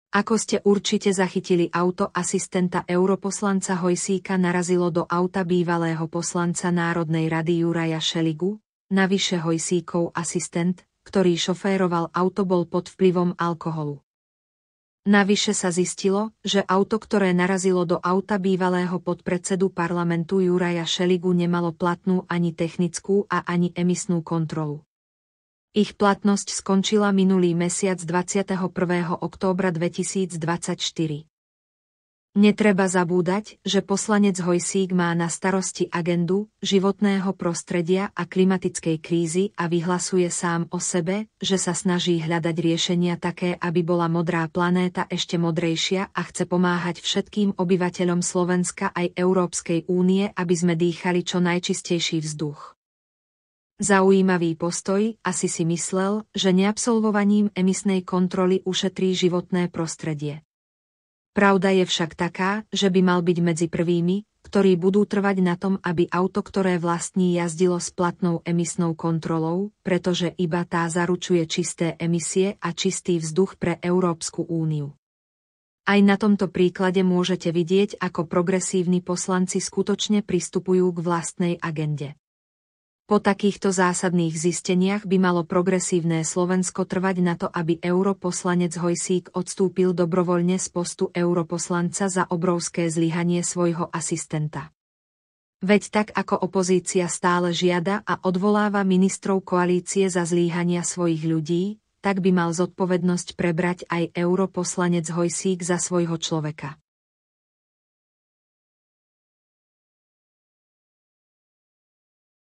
Ako ste určite zachytili, auto asistenta europoslanca Hojsíka narazilo do auta bývalého poslanca Národnej rady Juraja Šeligu. Navyše Hojsíkov asistent, ktorý šoféroval auto, bol pod vplyvom alkoholu. Navyše sa zistilo, že auto, ktoré narazilo do auta bývalého podpredsedu parlamentu Juraja Šeligu, nemalo platnú ani technickú a ani emisnú kontrolu. Ich platnosť skončila minulý mesiac 21. októbra 2024. Netreba zabúdať, že poslanec Hojsík má na starosti agendu životného prostredia a klimatickej krízy a vyhlasuje sám o sebe, že sa snaží hľadať riešenia také, aby bola modrá planéta ešte modrejšia, a chce pomáhať všetkým obyvateľom Slovenska aj Európskej únie, aby sme dýchali čo najčistejší vzduch. Zaujímavý postoj, asi si myslel, že neabsolvovaním emisnej kontroly ušetrí životné prostredie. Pravda je však taká, že by mal byť medzi prvými, ktorí budú trvať na tom, aby auto, ktoré vlastní, jazdilo s platnou emisnou kontrolou, pretože iba tá zaručuje čisté emisie a čistý vzduch pre Európsku úniu. Aj na tomto príklade môžete vidieť, ako progresívni poslanci skutočne pristupujú k vlastnej agende. Po takýchto zásadných zisteniach by malo progresívne Slovensko trvať na to, aby europoslanec Hojsík odstúpil dobrovoľne z postu europoslanca za obrovské zlyhanie svojho asistenta. Veď tak ako opozícia stále žiada a odvoláva ministrov koalície za zlyhania svojich ľudí, tak by mal zodpovednosť prebrať aj europoslanec Hojsík za svojho človeka.